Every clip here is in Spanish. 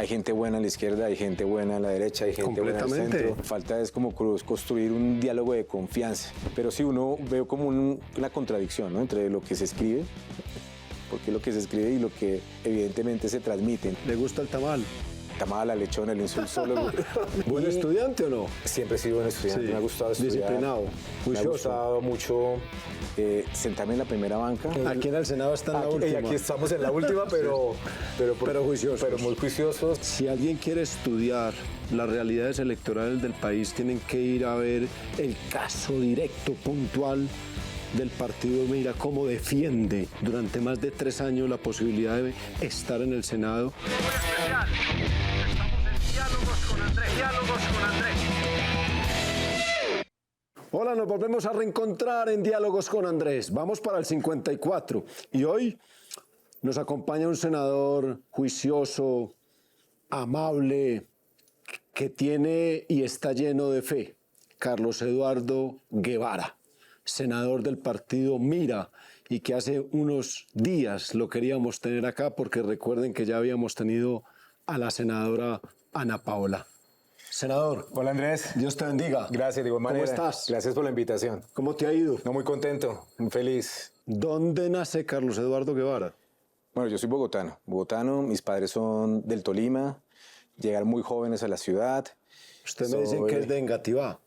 hay gente buena en la izquierda, hay gente buena en la derecha, hay gente buena en el centro. Falta es como construir un diálogo de confianza. Pero sí, uno ve como una contradicción, ¿no?, entre lo que se escribe, porque lo que se escribe y lo que evidentemente se transmite. ¿Le gusta el tamal? Tamal, la lechona, el insulsólogo. ¿Buen estudiante o no? Siempre he sido buen estudiante, sí. Me ha gustado estudiar. Disciplinado, juicioso. Me ha gustado mucho sentarme en la primera banca. Aquí en el Senado está en la última. Aquí estamos en la última, pero juiciosos. Pero muy juiciosos. Si alguien quiere estudiar las realidades electorales del país, tienen que ir a ver el caso directo, puntual del partido Mira, cómo defiende durante más de 3 años la posibilidad de estar en el Senado. Estamos en Diálogos con Andrés. Diálogos con Andrés. Hola, nos volvemos a reencontrar en Diálogos con Andrés. Vamos para el 54 y hoy nos acompaña un senador juicioso, amable, que tiene y está lleno de fe, Carlos Eduardo Guevara, senador del partido Mira, y que hace unos días lo queríamos tener acá porque recuerden que ya habíamos tenido a la senadora Ana Paola. Senador. Hola, Andrés. Dios te bendiga. Gracias, de igual manera. ¿Cómo estás? Gracias por la invitación. ¿Cómo te ha ido? No, muy contento, muy feliz. ¿Dónde nace Carlos Eduardo Guevara? Bueno, yo soy bogotano, mis padres son del Tolima, llegaron muy jóvenes a la ciudad. Usted me dice que es de Engativá.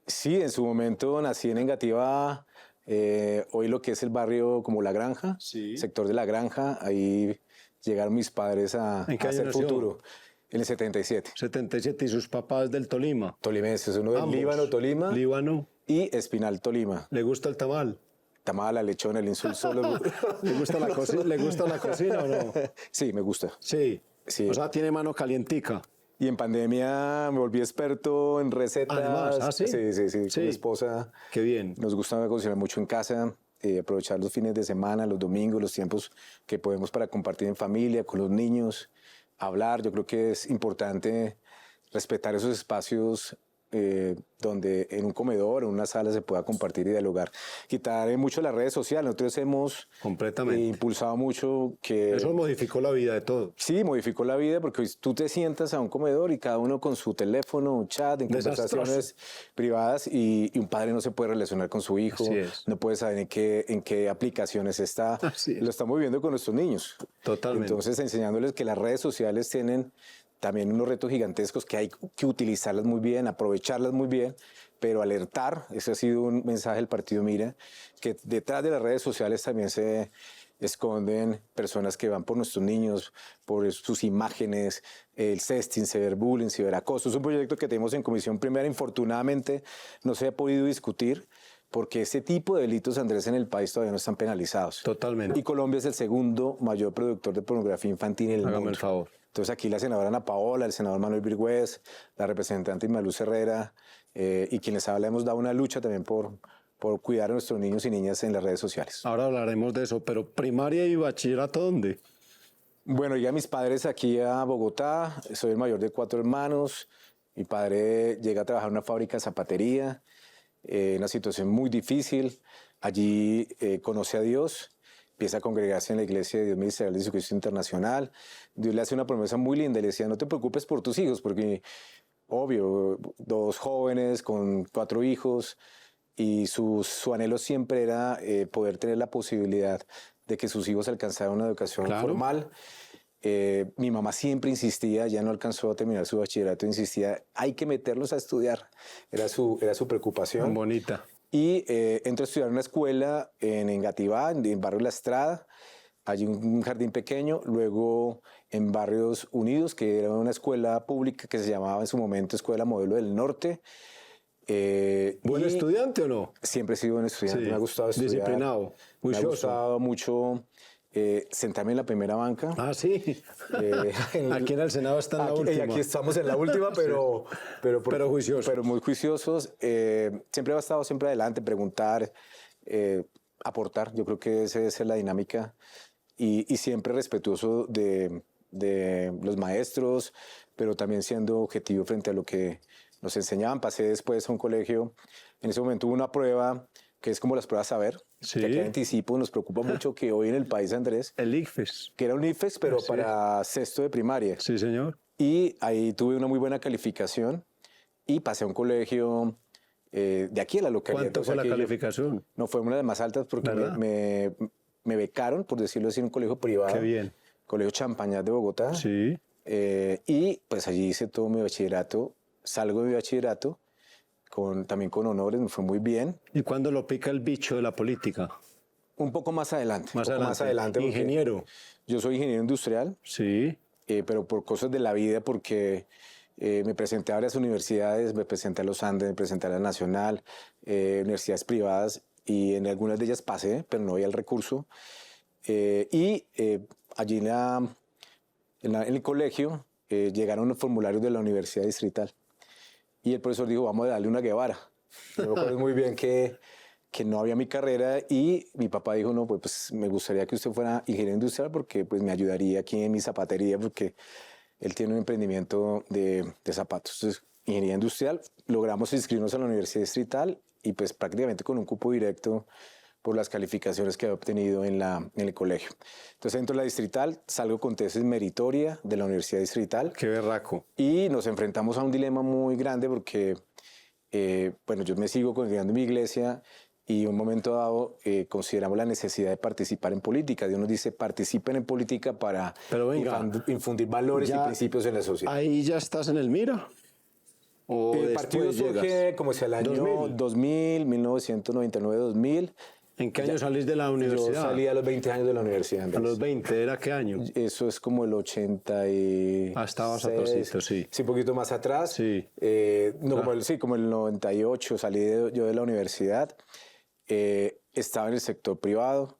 Sí, en su momento nací en Engativá, hoy lo que es el barrio como La Granja, sí. Sector de La Granja, ahí llegaron mis padres a hacer futuro. En el 77. 77, ¿y sus papás del Tolima? Tolimenses, uno del Ambos. Líbano, Tolima. Líbano. Y Espinal, Tolima. ¿Le gusta el tamal? Tamal, la lechona, el insulsólogo. ¿Le gusta la cocina o no? Sí, me gusta. Sí. Sí. O sea, tiene mano calientica. Y en pandemia me volví experto en recetas. Además, ¿ah, sí? Sí. Con mi esposa. Qué bien. Nos gusta cocinar mucho en casa, aprovechar los fines de semana, los domingos, los tiempos que podemos para compartir en familia, con los niños, hablar. Yo creo que es importante respetar esos espacios donde en un comedor o en una sala se pueda compartir y dialogar. Quitar mucho las redes sociales. Nosotros hemos impulsado mucho que... Eso modificó la vida de todos. Sí, modificó la vida porque hoy tú te sientas a un comedor y cada uno con su teléfono, un chat, en conversaciones privadas y un padre no se puede relacionar con su hijo, no puede saber en qué aplicaciones está. Lo estamos viviendo con nuestros niños. Totalmente. Entonces, enseñándoles que las redes sociales tienen también unos retos gigantescos que hay que utilizarlas muy bien, aprovecharlas muy bien, pero alertar, ese ha sido un mensaje del partido Mira, que detrás de las redes sociales también se esconden personas que van por nuestros niños, por sus imágenes, el sexting, ciberbullying, ciberacoso. Es un proyecto que tenemos en Comisión Primera, infortunadamente no se ha podido discutir, porque ese tipo de delitos, Andrés, en el país todavía no están penalizados. Totalmente. Y Colombia es el segundo mayor productor de pornografía infantil en el mundo. Hágame el favor. Entonces aquí la senadora Ana Paola, el senador Manuel Virgüez, la representante Inmaluz Herrera y quienes habla hemos dado una lucha también por cuidar a nuestros niños y niñas en las redes sociales. Ahora hablaremos de eso, pero primaria y bachillerato, ¿dónde? Bueno, ya mis padres aquí a Bogotá, soy el mayor de 4 hermanos, mi padre llega a trabajar en una fábrica de zapatería, una situación muy difícil, allí conoce a Dios, empieza a congregarse en la iglesia de Dios Ministerial de Jesucristo Internacional. Dios le hace una promesa muy linda, le decía, no te preocupes por tus hijos, porque obvio, 2 jóvenes con 4 hijos, y su anhelo siempre era poder tener la posibilidad de que sus hijos alcanzaran una educación formal. Mi mamá siempre insistía, ya no alcanzó a terminar su bachillerato, insistía, hay que meterlos a estudiar, era su preocupación. Tan bonita. Y entró a estudiar en una escuela en Engativá, en Barrio La Estrada, allí un jardín pequeño, luego en Barrios Unidos, que era una escuela pública que se llamaba en su momento Escuela Modelo del Norte. ¿Buen estudiante o no? Siempre he sido buen estudiante, me ha gustado estudiar. Disciplinado, me ha gustado mucho sentarme en la primera banca. Ah, sí. Aquí en el Senado está en la última. Aquí estamos en la última, pero juiciosos. Pero muy juiciosos. Siempre he estado siempre adelante, preguntar, aportar. Yo creo que esa es la dinámica. Y siempre respetuoso de los maestros, pero también siendo objetivo frente a lo que nos enseñaban. Pasé después a un colegio. En ese momento hubo una prueba que es como las pruebas saber, que aquí anticipo, nos preocupa mucho que hoy en el país, Andrés... El ICFES. Que era un ICFES, pero para sexto de primaria. Sí, señor. Y ahí tuve una muy buena calificación y pasé a un colegio de aquí, a la localidad. ¿Cuánto fue la calificación? No, fue una de las más altas porque me becaron, por decirlo así, en un colegio privado. Qué bien. Colegio Champañat de Bogotá. Sí. Y pues allí hice todo mi bachillerato. Salgo de mi bachillerato también con honores, me fue muy bien. ¿Y cuándo lo pica el bicho de la política? Un poco más adelante. Más un poco más adelante. Ingeniero. Yo soy ingeniero industrial. Sí. Pero por cosas de la vida, porque me presenté a varias universidades, me presenté a los Andes, me presenté a la Nacional, universidades privadas, y en algunas de ellas pasé, pero no había el recurso. Allí en el colegio llegaron los formularios de la Universidad Distrital. Y el profesor dijo, vamos a darle una Guevara. Yo me acuerdo muy bien que no había mi carrera y mi papá dijo, no, pues me gustaría que usted fuera ingeniero industrial porque pues me ayudaría aquí en mi zapatería porque él tiene un emprendimiento de zapatos. Entonces, ingeniería industrial, logramos inscribirnos a la Universidad Distrital y pues prácticamente con un cupo directo por las calificaciones que había obtenido en el colegio. Entonces entro a la Distrital, salgo con tesis meritoria de la Universidad Distrital. Qué berraco. Y nos enfrentamos a un dilema muy grande porque, bueno, yo me sigo congregando en mi iglesia y en un momento dado consideramos la necesidad de participar en política. Dios nos dice, participen en política para infundir valores y principios en la sociedad. ¿Ahí ya estás en el Mira? ¿O el partido surge como hacia el año 2000, 1999-2000. ¿En qué año salís de la universidad? Yo salí a los 20 años de la universidad, Andrés. ¿A los 20? ¿Era qué año? Eso es como el 86. Estabas atrásito, sí. Sí, un poquito más atrás. Sí. No, como el 98 salí yo de la universidad. Estaba en el sector privado,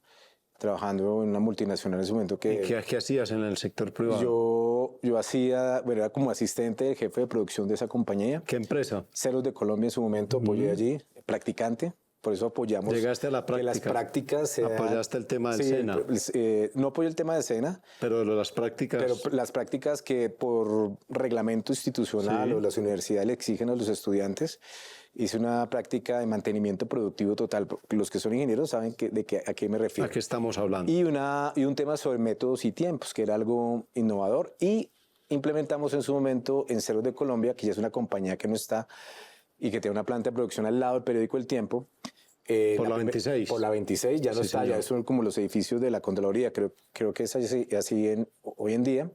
trabajando en una multinacional en ese momento. ¿Qué hacías en el sector privado? Yo hacía, bueno, era como asistente del jefe de producción de esa compañía. ¿Qué empresa? Ceros de Colombia en su momento, apoyé allí, practicante. Por eso apoyamos. Llegaste a la práctica. Que las prácticas apoyaste el tema del SENA. No apoyo el tema de SENA. Pero las prácticas. Pero las prácticas que por reglamento institucional o las universidades le exigen a los estudiantes. Hice una práctica de mantenimiento productivo total. Los que son ingenieros saben a qué me refiero. ¿A qué estamos hablando? Y un tema sobre métodos y tiempos, que era algo innovador. Y implementamos en su momento en Ceros de Colombia, que ya es una compañía que no está y que tiene una planta de producción al lado del periódico El Tiempo. Por la 26. Por la 26, ya no está, señor. ya son como los edificios de la Contraloría, creo que es así hoy en día.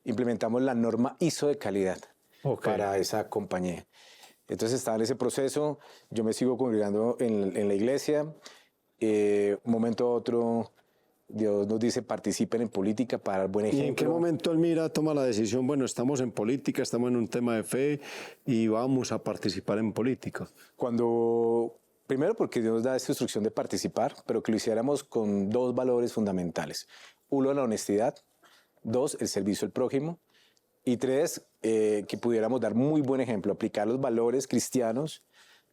Implementamos la norma ISO de calidad para esa compañía. Entonces estaba en ese proceso, yo me sigo congregando en la iglesia, un momento a otro Dios nos dice participen en política para dar buen ejemplo. ¿Y en qué momento el Mira toma la decisión, bueno, estamos en política, estamos en un tema de fe y vamos a participar en política? Primero porque Dios nos da esta instrucción de participar, pero que lo hiciéramos con dos valores fundamentales. Uno, la honestidad. Dos, el servicio al prójimo. Y tres, que pudiéramos dar muy buen ejemplo, aplicar los valores cristianos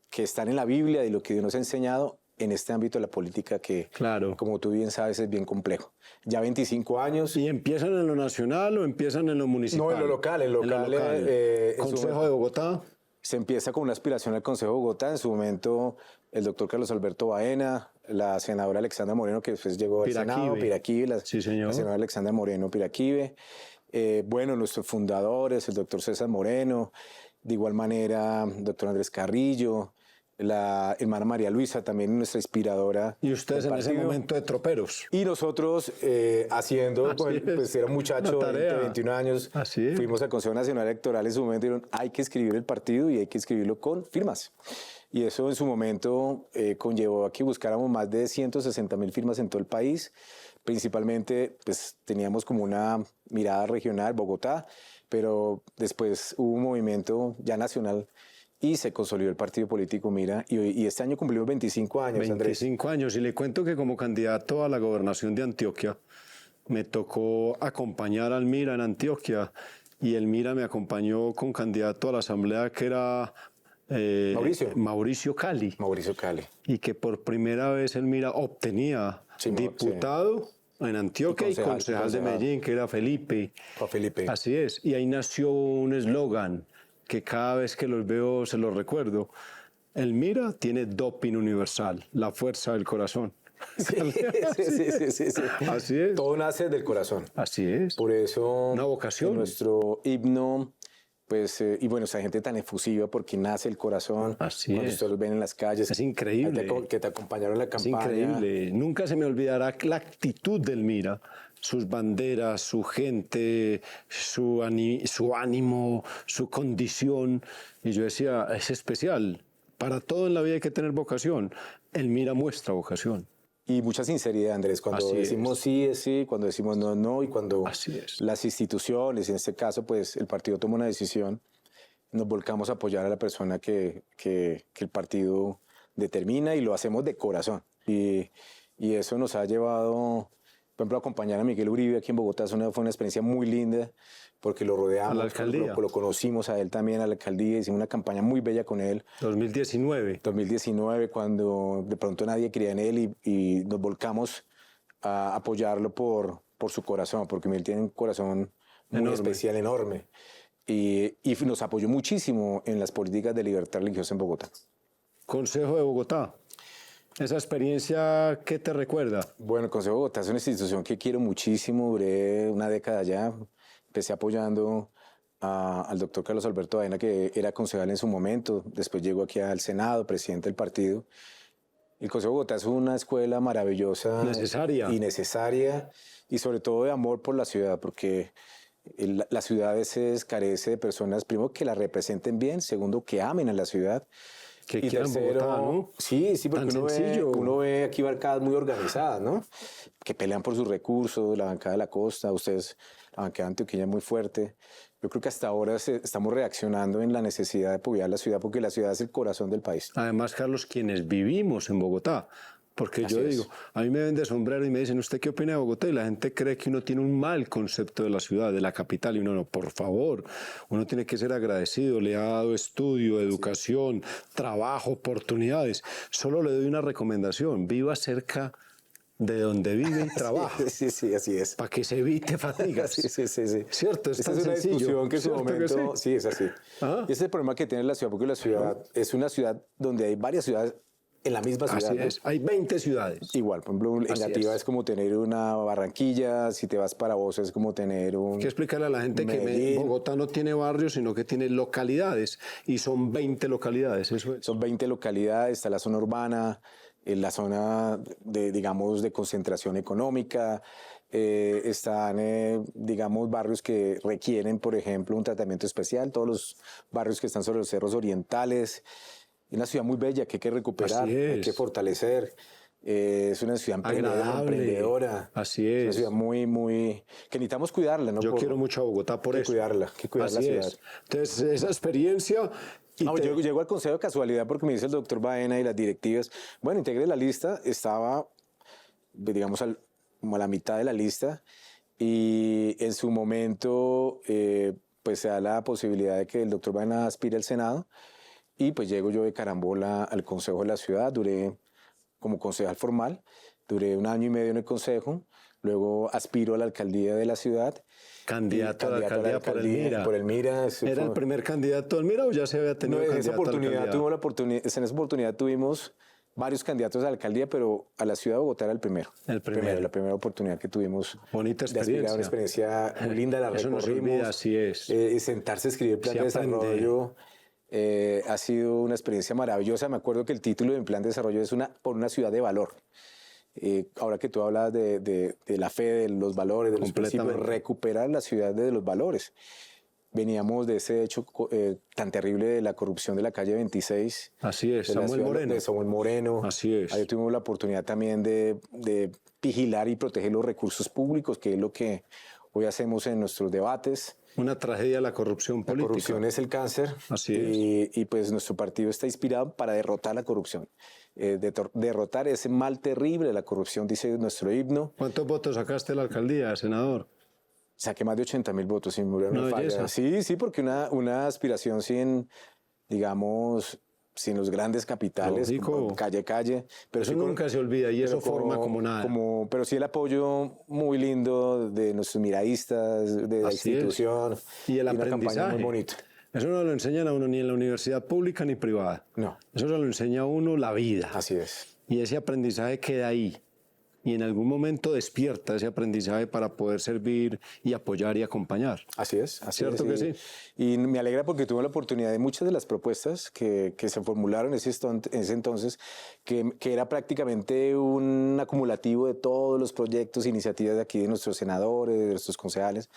que están en la Biblia y lo que Dios nos ha enseñado en este ámbito de la política que, como tú bien sabes, es bien complejo. Ya 25 años. ¿Y empiezan en lo nacional o empiezan en lo municipal? No, en lo local. ¿Consejo de Bogotá? Se empieza con una aspiración al Consejo de Bogotá. En su momento, el doctor Carlos Alberto Baena, la senadora Alexandra Moreno, que después llegó al Senado, Piraquive, la senadora Alexandra Moreno Piraquive. Bueno, nuestros fundadores, el doctor César Moreno, de igual manera, el doctor Andrés Carrillo, la hermana María Luisa, también nuestra inspiradora. ¿Y ustedes en ese momento de troperos? Y nosotros haciendo, pues era un muchacho de 21 años, fuimos al Consejo Nacional Electoral, en su momento dijeron, hay que escribir el partido y hay que escribirlo con firmas. Y eso en su momento conllevó a que buscáramos más de 160.000 firmas en todo el país. Principalmente, pues teníamos como una mirada regional, Bogotá, pero después hubo un movimiento ya nacional y se consolidó el partido político Mira, y este año cumplimos 25 años, 25 años, y le cuento que como candidato a la gobernación de Antioquia, me tocó acompañar al Mira en Antioquia, y el Mira me acompañó con candidato a la asamblea que era Mauricio Cali. Mauricio Cali. Y que por primera vez el Mira obtenía diputado en Antioquia y concejal de Medellín, que era Felipe. Felipe. Así es. Y ahí nació un eslogan que cada vez que los veo se los recuerdo. El Mira tiene doping universal, la fuerza del corazón. Sí. Así es. Todo nace del corazón. Así es. Por eso Una vocación. en nuestro himno, pues, y bueno, esa gente tan efusiva porque nace el corazón. Así cuando es. ustedes los ven en las calles. Es increíble. Que te acompañaron en la Es campaña. increíble. Nunca se me olvidará la actitud del Mira, sus banderas, su gente, su ánimo, su condición. Y yo decía, es especial. Para todo en la vida hay que tener vocación. El Mira muestra vocación. Y mucha sinceridad, Andrés. Cuando Así decimos sí, es sí. Cuando decimos no, no. Y cuando Así es. las instituciones, en este caso, pues el partido toma una decisión, nos volcamos a apoyar a la persona que el partido determina y lo hacemos de corazón. Y eso nos ha llevado, por ejemplo, a acompañar a Miguel Uribe aquí en Bogotá. Fue una experiencia muy linda porque lo rodeamos. A la alcaldía. Lo conocimos a él también, a la alcaldía. Hicimos una campaña muy bella con él. 2019. 2019, cuando de pronto nadie creía en él y nos volcamos a apoyarlo por su corazón, porque Miguel tiene un corazón muy Enorme. especial, enorme. Y nos apoyó muchísimo en las políticas de libertad religiosa en Bogotá. Consejo de Bogotá. Esa experiencia, ¿qué te recuerda? Bueno, el Consejo de Bogotá es una institución que quiero muchísimo. Duré una década allá. Empecé apoyando al doctor Carlos Alberto Baena, que era concejal en su momento. Después llegó aquí al Senado, presidente del partido. El Consejo de Bogotá es una escuela maravillosa. Necesaria. Y necesaria. Y sobre todo de amor por la ciudad, porque la ciudad a veces carece de personas, primero, que la representen bien, segundo, que amen a la ciudad. Que Y quieran tercero, Bogotá, ¿no? Sí, porque Tan sencillo. uno ve aquí bancadas muy organizadas, ¿no? Que pelean por sus recursos, la bancada de la costa, ustedes, la bancada antioqueña es muy fuerte. Yo creo que hasta ahora estamos reaccionando en la necesidad de apoyar la ciudad, porque la ciudad es el corazón del país. Además, Carlos, quienes vivimos en Bogotá, porque Así yo es. digo, a mí me ven de sombrero y me dicen, ¿usted qué opina de Bogotá? Y la gente cree que uno tiene un mal concepto de la ciudad, de la capital, y uno no, por favor, uno tiene que ser agradecido, le ha dado estudio, educación, trabajo, oportunidades. Solo le doy una recomendación, viva cerca de donde vive y trabaja, Sí, así es. para que se evite fatigas. Sí. ¿Cierto? Es Esa tan es una sencillo. discusión que en su ¿Cierto que momento... Sí, es así. Ah. Y ese es el problema que tiene la ciudad, porque la ciudad es una ciudad donde hay varias ciudades en la misma ciudad. Así ¿no? es, hay 20 ciudades. Igual, por ejemplo, en Así Gativa es. es como tener una Barranquilla, si te vas para Bosa es como tener un... Hay que explicarle a la gente que Medellín. Bogotá no tiene barrios, sino que tiene localidades, y son 20 localidades, eso es. Son 20 localidades, está la zona urbana, la zona digamos, de concentración económica, están, digamos, barrios que requieren, por ejemplo, un tratamiento especial, todos los barrios que están sobre los cerros orientales. Es una ciudad muy bella que hay que recuperar, Así es. hay que fortalecer. Es una ciudad Agradable. emprendedora. Así Es una es. ciudad muy... que necesitamos cuidarla, ¿no? Yo quiero mucho a Bogotá por hay que eso. cuidarla, hay que cuidar la Así ciudad. es. Entonces, esa experiencia... y No, te- llego al consejo de casualidad porque me dice el doctor Baena y las directivas, bueno, integre la lista, estaba, digamos, como a la mitad de la lista y en su momento, pues se da la posibilidad de que el doctor Baena aspire al Senado y pues llego yo de carambola al consejo de la ciudad, duré como concejal formal, duré 1 año y medio en el consejo, luego aspiro a la alcaldía de la ciudad. Candidato a la alcaldía por el Mira. Por el Mira. ¿Era el primer candidato del Mira o ya se había tenido No, en esa candidato a la oportunidad alcaldía? tuvimos la oportunidad, en esa oportunidad tuvimos varios candidatos a la alcaldía, pero a la ciudad de Bogotá era el primero. El primero. La primera oportunidad que tuvimos. Bonita de aspirar a una experiencia muy linda, la Eso no se recorrimos. olvida, así es. Sentarse a escribir plan Se de aprende. desarrollo ha sido una experiencia maravillosa. Me acuerdo que el título de mi plan de desarrollo es por una ciudad de valor. Ahora que tú hablas de la fe, de los valores, de los principios, Completamente. recuperar la ciudad de los valores. Veníamos de ese hecho tan terrible de la corrupción de la calle 26. Así es, de la Samuel ciudad Moreno. De Samuel Moreno. Así es. Ahí tuvimos la oportunidad también de vigilar y proteger los recursos públicos, que es lo que hoy hacemos en nuestros debates. Una tragedia la corrupción La política. corrupción es el cáncer. Así Y pues nuestro partido está inspirado para derrotar la corrupción. Derrotar ese mal terrible de la corrupción, dice nuestro himno. ¿Cuántos votos sacaste de la alcaldía, senador? Saqué más de 80.000 votos sin Una falla. belleza. Sí, porque una aspiración sin, digamos, sin los grandes capitales, Lógico. como calle. Pero Eso sí con- nunca se olvida y eso pero forma como nada. Pero sí el apoyo muy lindo de nuestros miraístas, de la Así es. institución. Y el una campaña aprendizaje. muy bonita. Eso no lo enseñan a uno ni en la universidad pública ni privada. No, Eso se lo enseña a uno la vida. así es. Y ese aprendizaje queda ahí. y en algún momento despierta ese aprendizaje para poder servir y apoyar y acompañar. Así es. ¿Cierto que sí? Y me alegra porque tuve la oportunidad de muchas de las propuestas que se formularon en ese entonces, que era prácticamente un acumulativo de todos los proyectos, iniciativas de aquí de nuestros senadores, de nuestros concejales.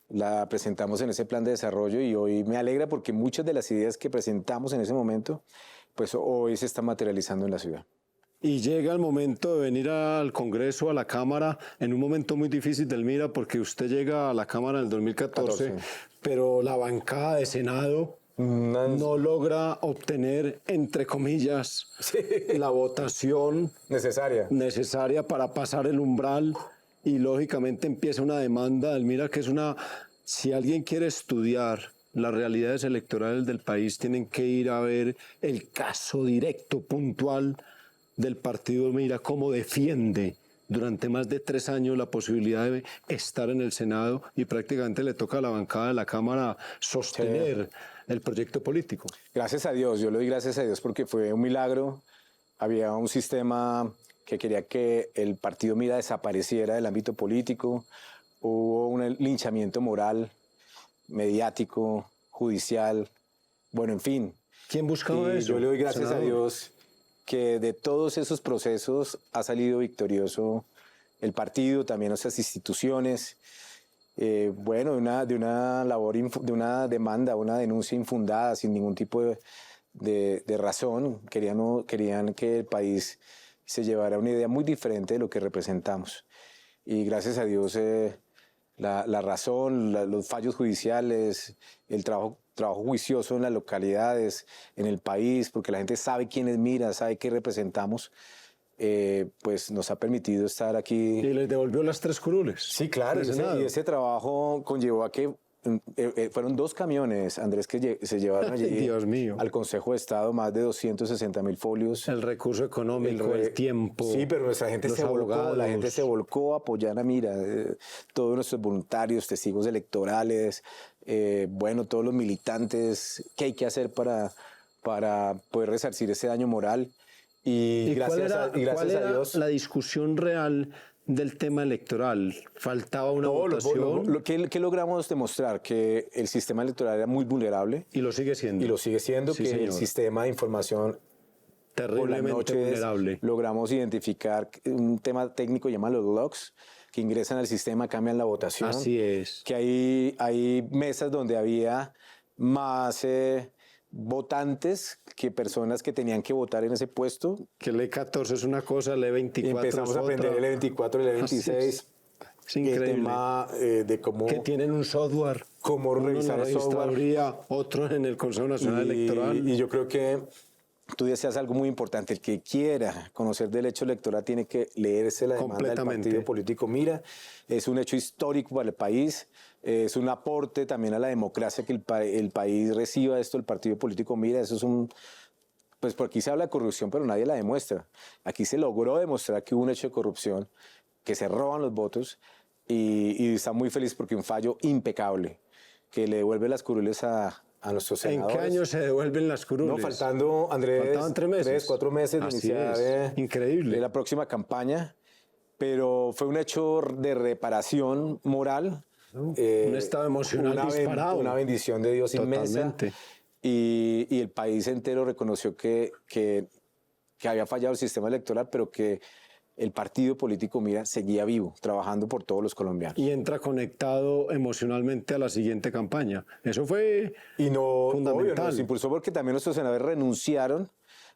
La presentamos en ese plan de desarrollo y hoy me alegra porque muchas de las ideas que presentamos en ese momento, pues hoy se están materializando en la ciudad. Y llega el momento de venir al Congreso, a la Cámara, en un momento muy difícil del Mira, porque usted llega a la Cámara en el 2014, pero la bancada de Senado no logra obtener, entre comillas, la votación necesaria para pasar el umbral, y lógicamente empieza una demanda del Mira, que es una... Si alguien quiere estudiar las realidades electorales del país, tienen que ir a ver el caso directo, puntual, del partido Mira, cómo defiende durante más de 3 años la posibilidad de estar en el Senado, y prácticamente le toca a la bancada de la Cámara sostener el proyecto político. Gracias a Dios, yo le doy gracias a Dios porque fue un milagro. Había un sistema que quería que el partido Mira desapareciera del ámbito político. Hubo un linchamiento moral, mediático, judicial, bueno, en fin. ¿Quién buscaba eso? Yo le doy gracias senador? a Dios que de todos esos procesos ha salido victorioso el partido, también nuestras instituciones. Bueno, de una labor, de una demanda, una denuncia infundada, sin ningún tipo de razón. Querían que el país se llevara una idea muy diferente de lo que representamos. Y gracias a Dios la razón, los fallos judiciales, el trabajo juicioso en las localidades, en el país, porque la gente sabe quién es Mira, sabe qué representamos, pues nos ha permitido estar aquí. Y les devolvió las 3 curules. Sí, claro, y ese trabajo conllevó a que fueron 2 camiones, Andrés, que se llevaron allí Dios mío. al Consejo de Estado, más de 260.000 folios. El recurso económico, el tiempo. Sí, pero nuestra gente se volcó, la gente se volcó a apoyar a Mira, todos nuestros voluntarios, testigos electorales, bueno, todos los militantes, ¿qué hay que hacer para poder resarcir ese daño moral? Y gracias a Dios. La discusión real del tema electoral? ¿Faltaba una votación? ¿Qué logramos demostrar? Que el sistema electoral era muy vulnerable. Y lo sigue siendo. Y lo sigue siendo, sí, que señor. El sistema de información terriblemente vulnerable. Logramos identificar un tema técnico llamado los logs, que ingresan al sistema, cambian la votación. Así es. Que hay mesas donde había más votantes que personas que tenían que votar en ese puesto. Que el E14 es una cosa, el E24 y empezamos a aprender el E24, el E26. Es increíble. El tema de cómo... Que tienen un software. Cómo revisar el software. Otro en el Consejo Nacional Electoral. Y yo creo que tú decías algo muy importante. El que quiera conocer del hecho electoral tiene que leerse la demanda del partido político Mira. Es un hecho histórico para el país. Es un aporte también a la democracia que el país reciba esto, el partido político Mira. Eso es un... Pues por aquí se habla de corrupción, pero nadie la demuestra. Aquí se logró demostrar que hubo un hecho de corrupción, que se roban los votos, y está muy feliz porque un fallo impecable, que le devuelve las curules a nuestros senadores. ¿En qué año se devuelven las curules? No, faltando, Andrés, faltaban 3 meses. 3, 4 meses de iniciar increíble. La próxima campaña, pero fue un hecho de reparación moral. Un estado emocional disparado. Una bendición de Dios inmensa. Y el país entero reconoció que había fallado el sistema electoral, pero que el partido político Mira seguía vivo, trabajando por todos los colombianos. Y entra conectado emocionalmente a la siguiente campaña. Eso fue fundamental. Obvio, nos impulsó porque también nuestros senadores renunciaron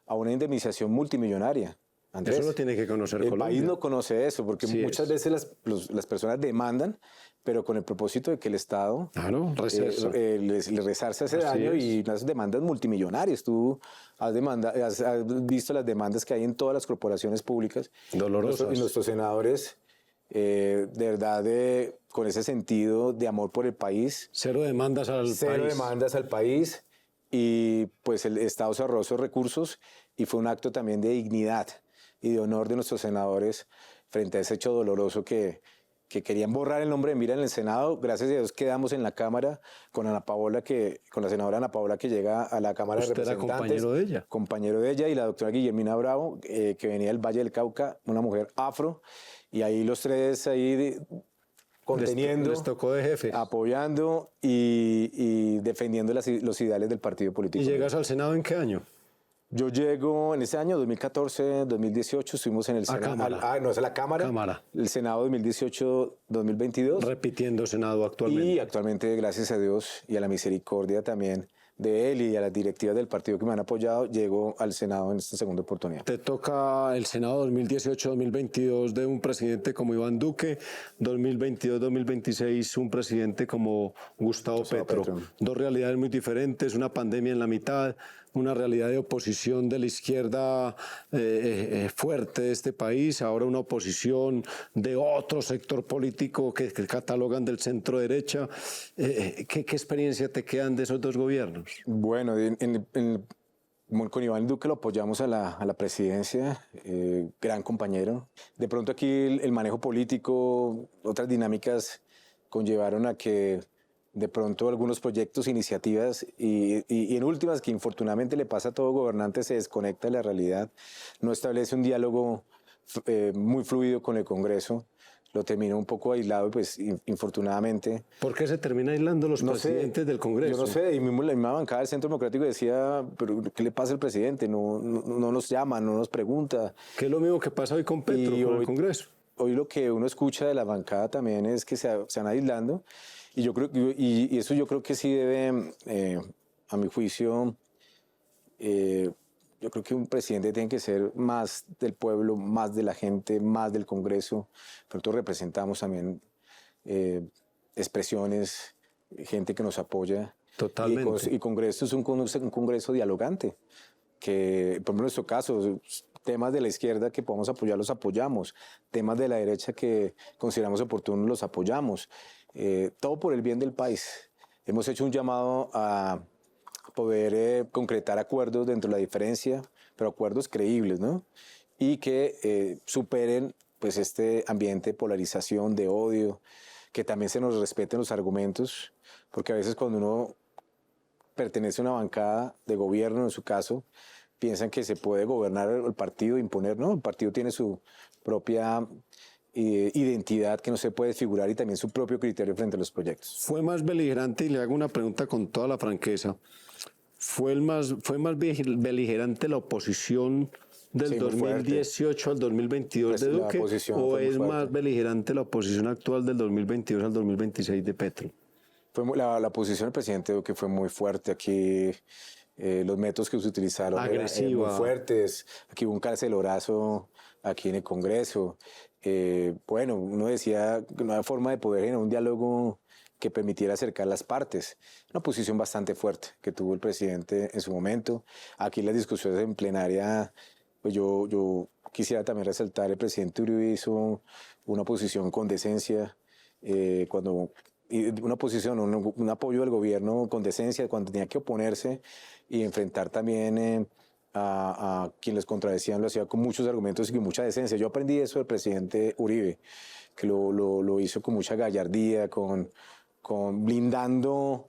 a una indemnización multimillonaria. Andrés, eso lo tiene que conocer Colombia. El país no conoce eso, porque muchas veces las personas demandan, pero con el propósito de que el Estado les resarce ese daño, y unas demandas multimillonarias. Tú has visto las demandas que hay en todas las corporaciones públicas. Dolorosas. Y nuestros senadores, de verdad, con ese sentido de amor por el país. Cero demandas al país. Cero demandas al país. Y pues el Estado se ahorró esos recursos, y fue un acto también de dignidad y de honor de nuestros senadores frente a ese hecho doloroso que que querían borrar el nombre de Mira en el Senado. Gracias a Dios quedamos en la Cámara con Ana Paola, con la senadora Ana Paola, que llega a la Cámara de ¿Usted era Representantes. compañero de ella? Compañero de ella, y la doctora Guillermina Bravo, que venía del Valle del Cauca, una mujer afro, y ahí los tres ahí conteniendo, Les tocó de jefe. apoyando y defendiendo los ideales del partido político. ¿Y llegas al Senado en qué año? Yo llego en ese año, 2014, 2018, estuvimos en el Senado. Cámara. No, es la Cámara. Cámara. El Senado 2018-2022. Repitiendo Senado actualmente. Y actualmente, gracias a Dios y a la misericordia también de él y a las directivas del partido que me han apoyado, llego al Senado en esta segunda oportunidad. Te toca el Senado 2018-2022 de un presidente como Iván Duque, 2022-2026 un presidente como Gustavo Petro. Dos realidades muy diferentes, una pandemia en la mitad, una realidad de oposición de la izquierda fuerte de este país, ahora una oposición de otro sector político que catalogan del centro derecha. ¿Qué experiencia te quedan de esos dos gobiernos? Bueno, con Iván Duque lo apoyamos a la presidencia, gran compañero. De pronto aquí el manejo político, otras dinámicas conllevaron a que de pronto algunos proyectos, iniciativas y en últimas, que infortunadamente le pasa a todo gobernante, se desconecta de la realidad, no establece un diálogo muy fluido con el Congreso, lo termina un poco aislado y pues infortunadamente... ¿Por qué se termina aislando los presidentes del Congreso? Yo no sé, y mismo la misma bancada del Centro Democrático decía, pero ¿qué le pasa al presidente? No nos llama, no nos pregunta. Que es lo mismo que pasa hoy con Petro, con el Congreso. Hoy lo que uno escucha de la bancada también es que se van aislando, y yo creo y eso yo creo que sí debe, a mi juicio, yo creo que un presidente tiene que ser más del pueblo, más de la gente, más del Congreso. Pero nosotros representamos también expresiones, gente que nos apoya. Totalmente. Y Congreso es un Congreso dialogante, que, por ejemplo, en nuestro caso, temas de la izquierda que podemos apoyar, los apoyamos. Temas de la derecha que consideramos oportunos, los apoyamos. Todo por el bien del país. Hemos hecho un llamado a poder concretar acuerdos dentro de la diferencia, pero acuerdos creíbles, ¿no? Y que superen pues este ambiente de polarización, de odio, que también se nos respeten los argumentos, porque a veces cuando uno pertenece a una bancada de gobierno, en su caso, piensan que se puede gobernar el partido, imponer, ¿no? El partido tiene su propia identidad que no se puede desfigurar y también su propio criterio frente a los proyectos. Fue más beligerante, y le hago una pregunta con toda la franqueza, ¿fue más beligerante la oposición del 2018 al 2022 pues de Duque, o es más beligerante la oposición actual del 2022 al 2026 de Petro? La posición del presidente Duque fue muy fuerte. Aquí los métodos que se utilizaron eran muy fuertes. Aquí hubo un carcelorazo aquí en el Congreso. Bueno, uno decía que no había forma de poder generar un diálogo que permitiera acercar las partes. Una posición bastante fuerte que tuvo el presidente en su momento. Aquí las discusiones en plenaria, pues yo quisiera también resaltar, el presidente Uribe hizo una posición con decencia, una posición, un apoyo del gobierno con decencia cuando tenía que oponerse y enfrentar también a quienes les contradecían, lo hacía con muchos argumentos y con mucha decencia. Yo aprendí eso del presidente Uribe, que lo hizo con mucha gallardía, con blindando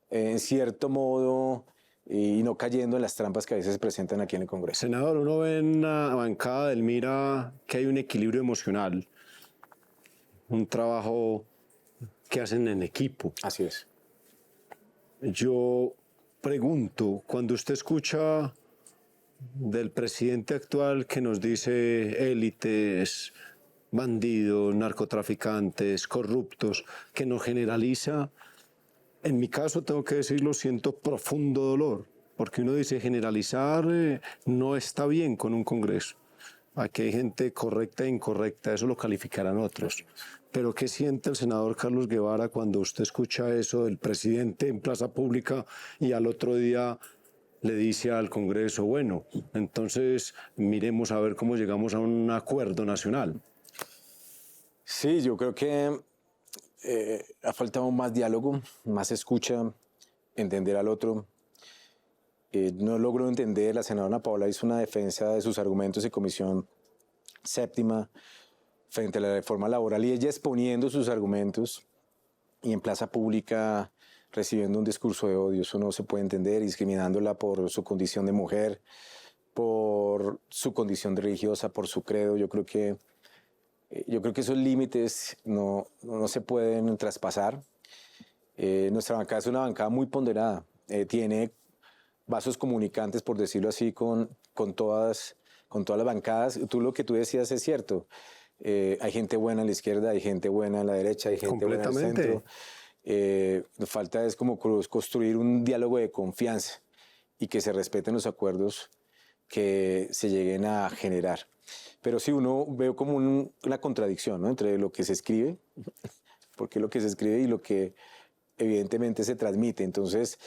en cierto modo y no cayendo en las trampas que a veces se presentan aquí en el Congreso. Senador, uno ve en la bancada del Mira que hay un equilibrio emocional, un trabajo que hacen en equipo. Así es. Yo pregunto, cuando usted escucha del presidente actual que nos dice élites, bandidos, narcotraficantes, corruptos, que nos generaliza, en mi caso tengo que decirlo, siento profundo dolor, porque uno dice generalizar no está bien con un Congreso. Aquí hay gente correcta e incorrecta, eso lo calificarán otros. Pero ¿qué siente el senador Carlos Guevara cuando usted escucha eso del presidente en plaza pública y al otro día le dice al Congreso, bueno, entonces miremos a ver cómo llegamos a un acuerdo nacional? Sí, yo creo que ha faltado más diálogo, más escucha, entender al otro. No logro entender, la senadora Ana Paola hizo una defensa de sus argumentos en comisión séptima, frente a la reforma laboral y ella exponiendo sus argumentos y en plaza pública recibiendo un discurso de odio. Eso no se puede entender, discriminándola por su condición de mujer, por su condición religiosa, por su credo. Yo creo que esos límites no se pueden traspasar. Nuestra bancada es una bancada muy ponderada. Tiene vasos comunicantes, por decirlo así, con todas las bancadas. Lo que tú decías es cierto. Hay gente buena en la izquierda, hay gente buena en la derecha, hay gente buena en el centro. Nos falta es como construir un diálogo de confianza y que se respeten los acuerdos que se lleguen a generar. Pero sí, uno veo como una contradicción, ¿no?, entre lo que se escribe, porque lo que se escribe y lo que evidentemente se transmite. Entonces,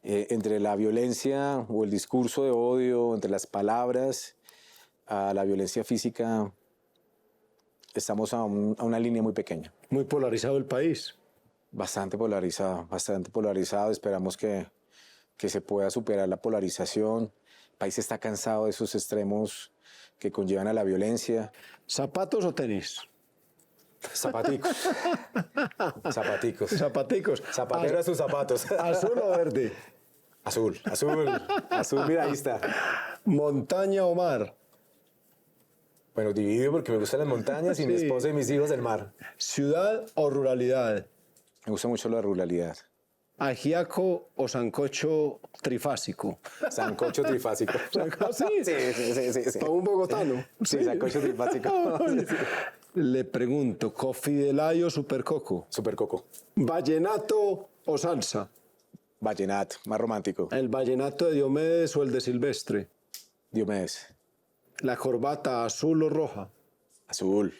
entre la violencia o el discurso de odio, entre las palabras, a la violencia física, estamos a una línea muy pequeña. Muy polarizado el país. Bastante polarizado, bastante polarizado. Esperamos que se pueda superar la polarización. El país está cansado de esos extremos que conllevan a la violencia. ¿Zapatos o tenis? Zapaticos. Zapaticos. Zapaticos. Zapatero a sus zapatos. ¿Azul o verde? Azul, azul. Azul, mira, ahí está. ¿Montaña o mar? Bueno, dividido porque me gustan las montañas y mi esposa y mis hijos el mar. ¿Ciudad o ruralidad? Me gusta mucho la ruralidad. ¿Ajiaco o sancocho trifásico? Sancocho trifásico. ¿Sí? Sí. ¿Para un bogotano? Sí, sancocho trifásico. Le pregunto, ¿coffee de layo o supercoco? Supercoco. ¿Vallenato o salsa? Vallenato, más romántico. ¿El vallenato de Diomedes o el de Silvestre? Diomedes. ¿La corbata azul o roja? Azul.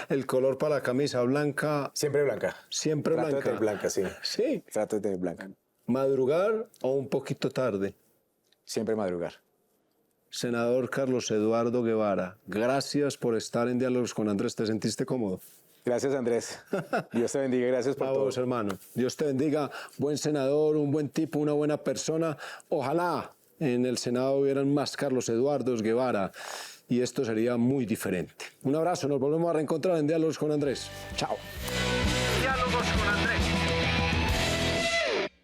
¿El color para la camisa blanca? Siempre blanca. Siempre Trato blanca. de tener blanca, sí. Sí. Trato de tener blanca. ¿Madrugar o un poquito tarde? Siempre madrugar. Senador Carlos Eduardo Guevara, gracias por estar en Diálogos con Andrés. ¿Te sentiste cómodo? Gracias, Andrés. Dios te bendiga. Gracias por A todo. vos, hermano. Dios te bendiga. Buen senador, un buen tipo, una buena persona. Ojalá en el Senado hubieran más Carlos Eduardos Guevara y esto sería muy diferente. Un abrazo. Nos volvemos a reencontrar en Diálogos con Andrés. Chao. Diálogos con Andrés.